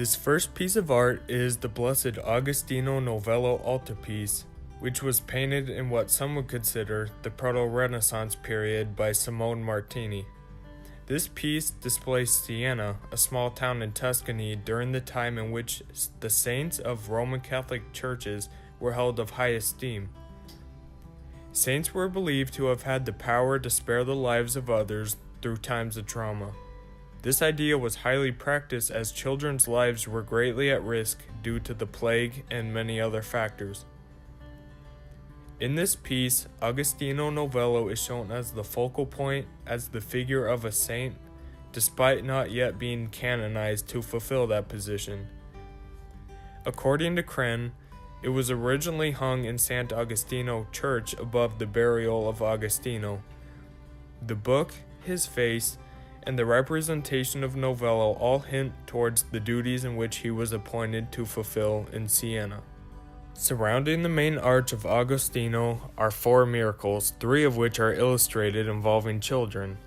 This first piece of art is the Blessed Agostino Novello altarpiece, which was painted in what some would consider the Proto-Renaissance period by Simone Martini. This piece displays Siena, a small town in Tuscany during the time in which the saints of Roman Catholic churches were held of high esteem. Saints were believed to have had the power to spare the lives of others through times of trauma. This idea was highly practiced as children's lives were greatly at risk due to the plague and many other factors. In this piece, Agostino Novello is shown as the focal point, as the figure of a saint, despite not yet being canonized to fulfill that position. According to Kren, it was originally hung in Sant'Agostino Church above the burial of Agostino. The book, his face, and the representation of Novello all hint towards the duties in which he was appointed to fulfill in Siena. Surrounding the main arch of Agostino are 4 miracles, 3 of which are illustrated involving children.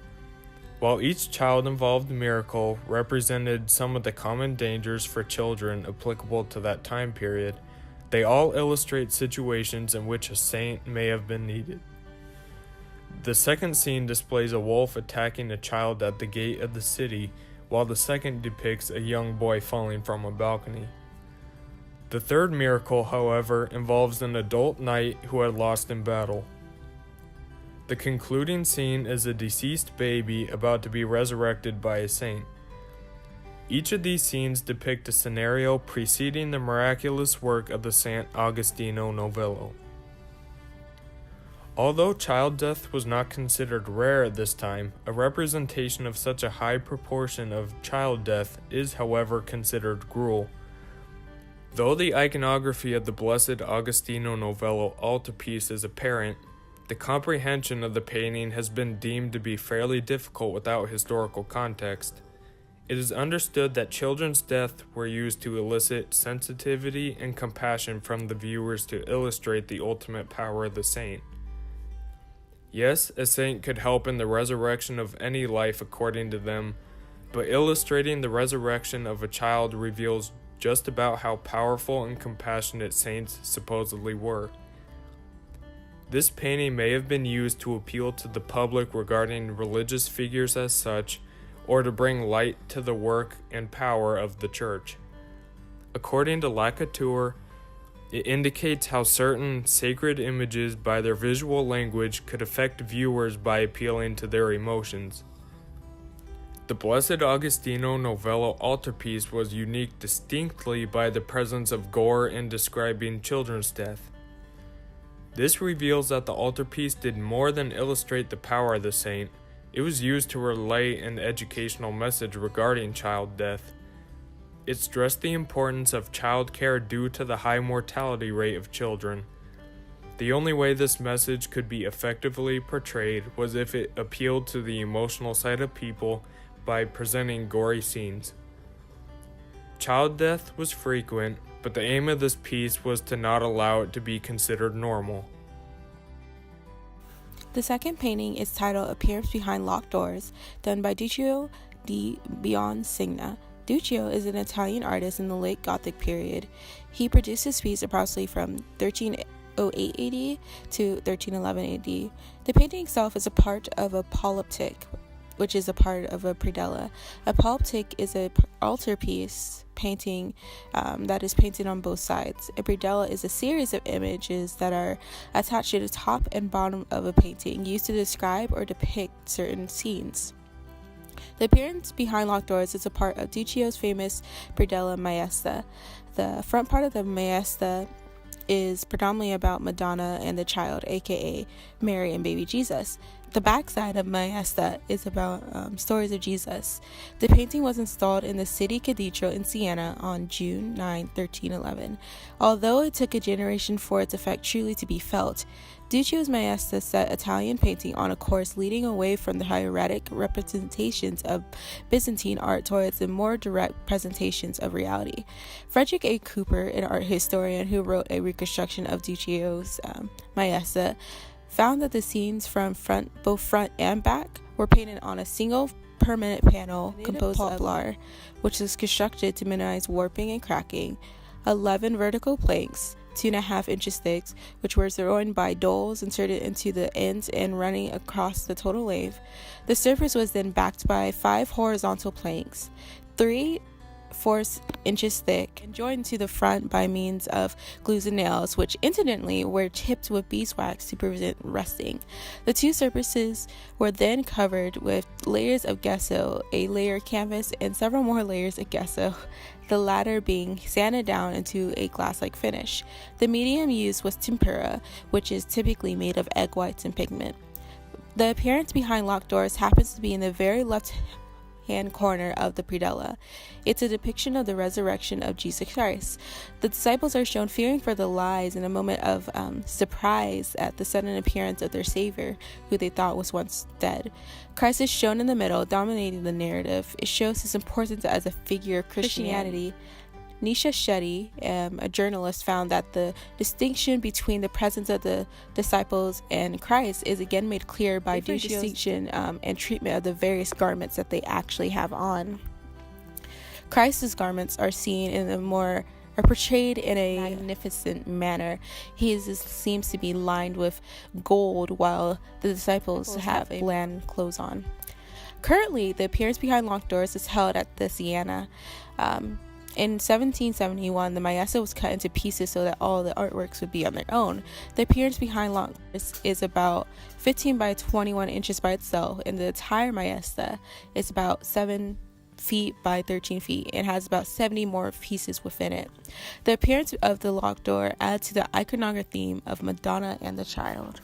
While each child-involved miracle represented some of the common dangers for children applicable to that time period, they all illustrate situations in which a saint may have been needed. The second scene displays a wolf attacking a child at the gate of the city, while the second depicts a young boy falling from a balcony. The third miracle, however, involves an adult knight who had lost in battle. The concluding scene is a deceased baby about to be resurrected by a saint. Each of these scenes depict a scenario preceding the miraculous work of the Saint Agostino Novello. Although child death was not considered rare at this time, a representation of such a high proportion of child death is, however, considered cruel. Though the iconography of the Blessed Agostino Novello altarpiece is apparent, the comprehension of the painting has been deemed to be fairly difficult without historical context. It is understood that children's deaths were used to elicit sensitivity and compassion from the viewers to illustrate the ultimate power of the saint. Yes, a saint could help in the resurrection of any life according to them, but illustrating the resurrection of a child reveals just about how powerful and compassionate saints supposedly were. This painting may have been used to appeal to the public regarding religious figures as such, or to bring light to the work and power of the church. According to Lacouture, it indicates how certain sacred images by their visual language could affect viewers by appealing to their emotions. The Blessed Agostino Novello altarpiece was unique distinctly by the presence of gore in describing children's death. This reveals that the altarpiece did more than illustrate the power of the saint. It was used to relay an educational message regarding child death. It stressed the importance of child care due to the high mortality rate of children. The only way this message could be effectively portrayed was if it appealed to the emotional side of people by presenting gory scenes. Child death was frequent, but the aim of this piece was to not allow it to be considered normal. The second painting is titled Appearance Behind Locked Doors, done by Duccio di Buonsigna. Duccio is an Italian artist in the late Gothic period. He produced this piece approximately from 1308 AD to 1311 AD. The painting itself is a part of a polyptych, which is a part of a predella. A polyptych is an altarpiece painting that is painted on both sides. A predella is a series of images that are attached to the top and bottom of a painting, used to describe or depict certain scenes. The appearance behind locked doors is a part of Duccio's famous predella Maesta. The front part of the Maesta is predominantly about Madonna and the child, aka Mary and baby Jesus. The backside of Maesta is about stories of Jesus. The painting was installed in the city cathedral in Siena on June 9, 1311. Although it took a generation for its effect truly to be felt, Duccio's Maesta set Italian painting on a course leading away from the hieratic representations of Byzantine art towards the more direct presentations of reality. Frederick A. Cooper, an art historian who wrote a reconstruction of Duccio's Maesta, found that the scenes from both front and back were painted on a single permanent panel composed of poplar, which is constructed to minimize warping and cracking, 11 vertical planks, 2.5 inches thick, which were joined by dowels inserted into the ends and running across the total length. The surface was then backed by 5 horizontal planks, 3/4 inches thick, and joined to the front by means of glues and nails, which incidentally were tipped with beeswax to prevent rusting. The two surfaces were then covered with layers of gesso, a layer of canvas, and several more layers of gesso, the latter being sanded down into a glass-like finish. The medium used was tempera, which is typically made of egg whites and pigment. The appearance behind locked doors happens to be in the very left-hand corner of the predella. It's a depiction of the resurrection of Jesus Christ. The disciples are shown fearing for their lives in a moment of surprise at the sudden appearance of their Savior, who they thought was once dead. Christ is shown in the middle, dominating the narrative. It shows his importance as a figure of Christianity. Nisha Shetty, a journalist, found that the distinction between the presence of the disciples and Christ is again made clear by distinction and treatment of the various garments that they actually have on. Christ's garments are portrayed in a magnificent manner. Seems to be lined with gold, while the disciples have bland clothes on. Currently, the appearance behind locked doors is held at the Siena. In 1771, the Maesta was cut into pieces so that all the artworks would be on their own. The appearance behind locked doors is about 15 by 21 inches by itself, and the entire Maesta is about 7 feet by 13 feet and has about 70 more pieces within it. The appearance of the locked door adds to the iconography theme of Madonna and the Child.